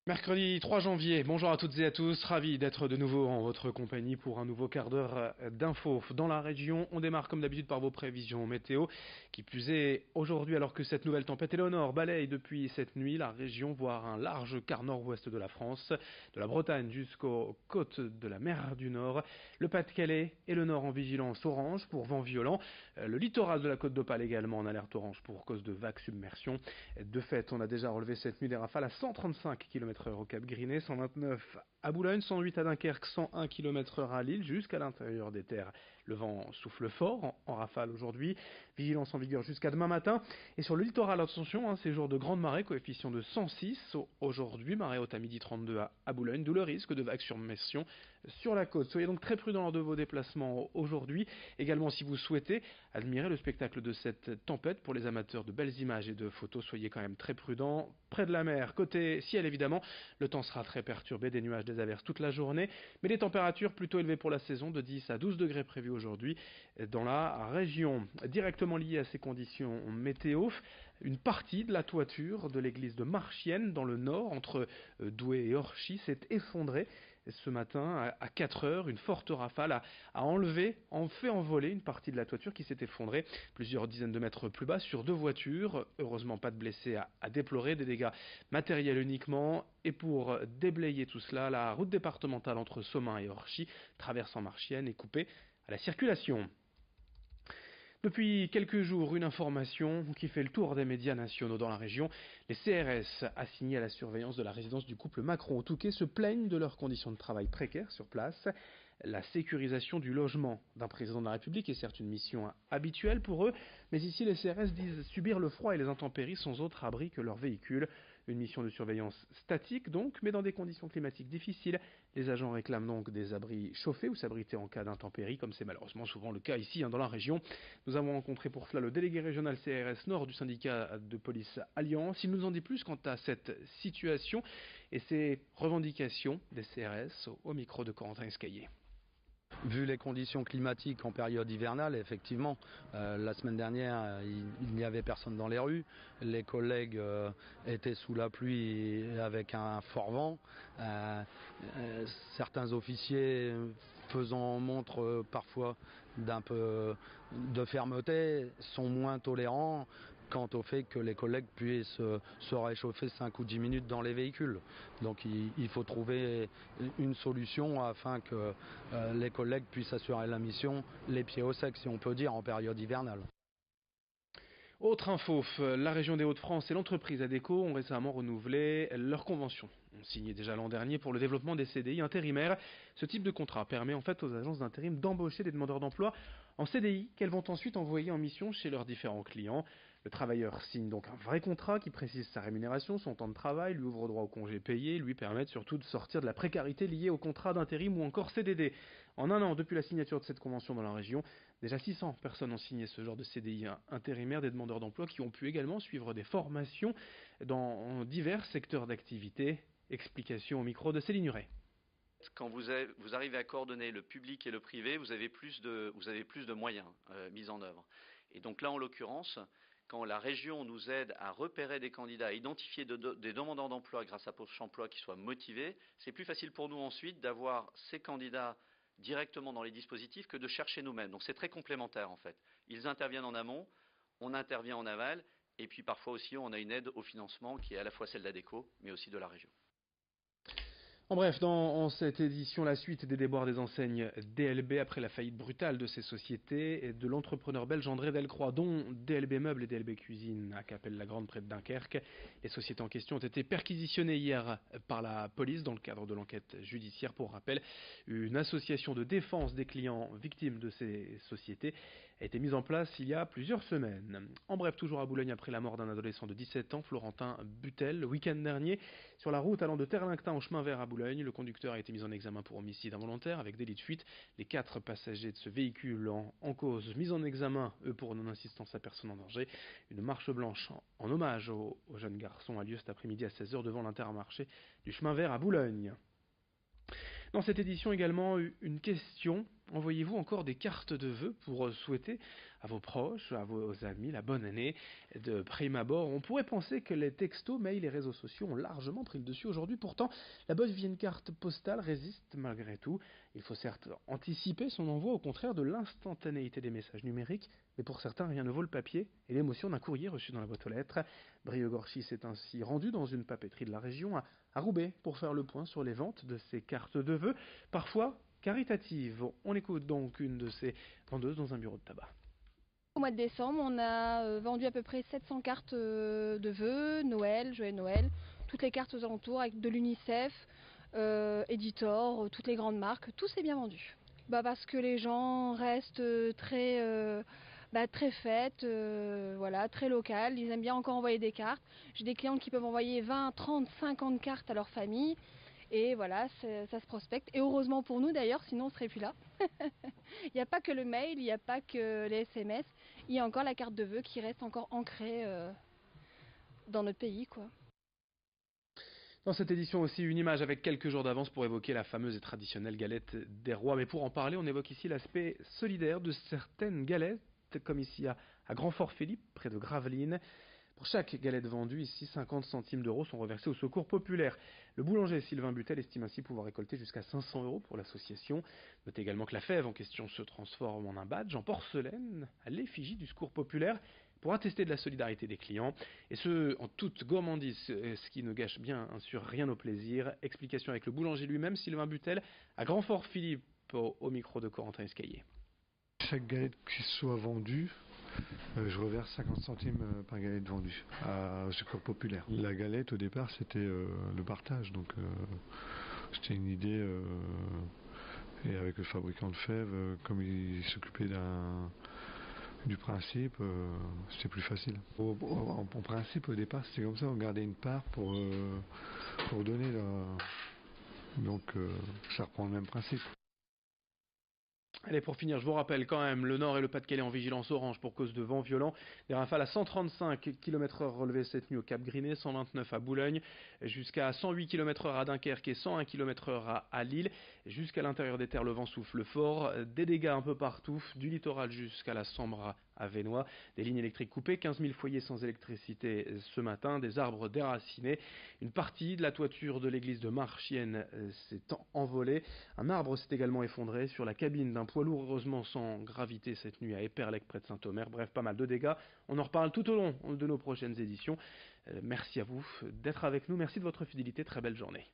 Mercredi 3 janvier, bonjour à toutes et à tous, ravi d'être de nouveau en votre compagnie pour un nouveau quart d'heure d'infos dans la région. On démarre comme d'habitude par vos prévisions météo, qui plus est aujourd'hui alors que cette nouvelle tempête Éléonore balaye depuis cette nuit la région, voire un large quart nord-ouest de la France, de la Bretagne jusqu'aux côtes de la mer du Nord, le Pas-de-Calais et le Nord en vigilance orange pour vent violent, le littoral de la côte d'Opale également en alerte orange pour cause de vagues submersion. De fait, on a déjà relevé cette nuit des rafales à 135 km/h au Cap Grinet, 129 à Boulogne, 108 à Dunkerque, 101 km/h à Lille, jusqu'à l'intérieur des terres. Le vent souffle fort en rafale aujourd'hui, vigilance en vigueur jusqu'à demain matin. Et sur le littoral, attention, c'est jour de grande marée, coefficient de 106 aujourd'hui, marée haute à midi 32 à Boulogne, d'où le risque de vagues submersion sur la côte. Soyez donc très prudents lors de vos déplacements aujourd'hui. Également, si vous souhaitez admirer le spectacle de cette tempête, pour les amateurs de belles images et de photos, soyez quand même très prudents. Près de la mer, côté ciel évidemment, le temps sera très perturbé, des nuages, des averses toute la journée, mais des températures plutôt élevées pour la saison, de 10 à 12 degrés prévus aujourd'hui dans la région. Directement liée à ces conditions météo, une partie de la toiture de l'église de Marchienne dans le nord, entre Douai et Orchy, s'est effondrée ce matin à 4 heures. Une forte rafale a fait envoler une partie de la toiture qui s'est effondrée plusieurs dizaines de mètres plus bas sur deux voitures. Heureusement, pas de blessés à déplorer, des dégâts matériels uniquement. Et pour déblayer tout cela, la route départementale entre Somain et Orchy, traversant Marchienne, est coupée à la circulation. Depuis quelques jours, une information qui fait le tour des médias nationaux dans la région. Les CRS assignés à la surveillance de la résidence du couple Macron au Touquet se plaignent de leurs conditions de travail précaires sur place. La sécurisation du logement d'un président de la République est certes une mission habituelle pour eux, mais ici les CRS disent subir le froid et les intempéries sans autre abri que leur véhicule. Une mission de surveillance statique donc, mais dans des conditions climatiques difficiles. Les agents réclament donc des abris chauffés où s'abriter en cas d'intempéries, comme c'est malheureusement souvent le cas ici dans la région. Nous avons rencontré pour cela le délégué régional CRS Nord du syndicat de police Alliance. Il nous en dit plus quant à cette situation et ses revendications des CRS au micro de Corentin Escaillé. Vu les conditions climatiques en période hivernale, effectivement, la semaine dernière, il n'y avait personne dans les rues. Les collègues étaient sous la pluie avec un fort vent. Certains officiers faisant montre parfois d'un peu de fermeté sont moins tolérants quant au fait que les collègues puissent se réchauffer 5 ou 10 minutes dans les véhicules. Donc il faut trouver une solution afin que les collègues puissent assurer la mission les pieds au sec, si on peut dire, en période hivernale. Autre info, la région des Hauts-de-France et l'entreprise ADECO ont récemment renouvelé leur convention. On signait déjà l'an dernier pour le développement des CDI intérimaires. Ce type de contrat permet en fait aux agences d'intérim d'embaucher des demandeurs d'emploi en CDI qu'elles vont ensuite envoyer en mission chez leurs différents clients. Le travailleur signe donc un vrai contrat qui précise sa rémunération, son temps de travail, lui ouvre droit au congé payé, lui permet surtout de sortir de la précarité liée au contrat d'intérim ou encore CDD. En un an, depuis la signature de cette convention dans la région, déjà 600 personnes ont signé ce genre de CDI intérimaire, des demandeurs d'emploi qui ont pu également suivre des formations dans divers secteurs d'activité. Explication au micro de Céline Huret. Quand vous arrivez à coordonner le public et le privé, vous avez plus de moyens mis en œuvre. Et donc là, en l'occurrence, quand la région nous aide à repérer des candidats, à identifier des demandeurs d'emploi grâce à Pôle emploi qui soient motivés, c'est plus facile pour nous ensuite d'avoir ces candidats directement dans les dispositifs que de chercher nous-mêmes. Donc c'est très complémentaire en fait. Ils interviennent en amont, on intervient en aval, et puis parfois aussi on a une aide au financement qui est à la fois celle d'ADECO, mais aussi de la région. En bref, dans cette édition, la suite des déboires des enseignes DLB après la faillite brutale de ces sociétés et de l'entrepreneur belge André Delcroix, dont DLB Meubles et DLB Cuisine à Capelle-la-Grande près de Dunkerque. Les sociétés en question ont été perquisitionnées hier par la police dans le cadre de l'enquête judiciaire. Pour rappel, une association de défense des clients victimes de ces sociétés a été mise en place il y a plusieurs semaines. En bref, toujours à Boulogne après la mort d'un adolescent de 17 ans, Florentin Butel, le week-end dernier, sur la route allant de Terre-Linctin au chemin vert à Boulogne. Le conducteur a été mis en examen pour homicide involontaire avec délit de fuite. Les 4 passagers de ce véhicule en cause mis en examen, eux, pour non-assistance à personne en danger. Une marche blanche en hommage au jeune garçon a lieu cet après-midi à 16 heures devant l'Intermarché du chemin vert à Boulogne. Dans cette édition également, une question envoyez-vous encore des cartes de vœux pour souhaiter à vos proches, à vos amis la bonne année? De prime abord, on pourrait penser que les textos, mails et réseaux sociaux ont largement pris le dessus aujourd'hui. Pourtant, la bonne vieille carte postale résiste malgré tout. Il faut certes anticiper son envoi au contraire de l'instantanéité des messages numériques, mais pour certains, rien ne vaut le papier et l'émotion d'un courrier reçu dans la boîte aux lettres. Brieux-Gorchy s'est ainsi rendu dans une papeterie de la région à Roubaix pour faire le point sur les ventes de ces cartes de vœux, parfois caritatives. On écoute donc une de ces vendeuses dans un bureau de tabac. Au mois de décembre, on a vendu à peu près 700 cartes de vœux, Noël, joyeux Noël, toutes les cartes aux alentours avec de l'UNICEF, Editor, toutes les grandes marques, tout s'est bien vendu. Parce que les gens restent très fêtes, voilà, très locales, ils aiment bien encore envoyer des cartes. J'ai des clientes qui peuvent envoyer 20, 30, 50 cartes à leur famille. Et voilà, ça se prospecte. Et heureusement pour nous d'ailleurs, sinon on ne serait plus là. Il n'y a pas que le mail, il n'y a pas que les SMS. Il y a encore la carte de vœux qui reste encore ancrée dans notre pays, quoi. Dans cette édition aussi, une image avec quelques jours d'avance pour évoquer la fameuse et traditionnelle galette des rois. Mais pour en parler, on évoque ici l'aspect solidaire de certaines galettes, comme ici à Grand-Fort-Philippe, près de Gravelines. Pour chaque galette vendue, ici, 50 centimes d'euros sont reversés au secours populaire. Le boulanger Sylvain Butel estime ainsi pouvoir récolter jusqu'à 500 euros pour l'association. Notez également que la fève en question se transforme en un badge en porcelaine à l'effigie du secours populaire pour attester de la solidarité des clients. Et ce, en toute gourmandise, ce qui ne gâche bien sûr rien au plaisir. Explication avec le boulanger lui-même, Sylvain Butel, à Grand-Fort-Philippe, au micro de Corentin Escaillé. Chaque galette qui soit vendue, je reverse 50 centimes par galette vendue au secours populaire. La galette au départ c'était le partage, donc c'était une idée et avec le fabricant de fèves, comme il s'occupait du principe, c'était plus facile. En principe au départ c'était comme ça, on gardait une part pour donner donc ça reprend le même principe. Allez, pour finir, je vous rappelle quand même, le Nord et le Pas-de-Calais en vigilance orange pour cause de vent violent. Des rafales à 135 km/h relevées cette nuit au Cap Griné, 129 à Boulogne, jusqu'à 108 km/h à Dunkerque et 101 km/h à Lille. Jusqu'à l'intérieur des terres, le vent souffle fort. Des dégâts un peu partout, du littoral jusqu'à la Sambre à Vénois. Des lignes électriques coupées, 15 000 foyers sans électricité ce matin, des arbres déracinés. Une partie de la toiture de l'église de Marchienne s'est envolée. Un arbre s'est également effondré sur la cabine d'un poids lourd, heureusement sans gravité cette nuit à Éperlec près de Saint-Omer. Bref, pas mal de dégâts. On en reparle tout au long de nos prochaines éditions. Merci à vous d'être avec nous. Merci de votre fidélité. Très belle journée.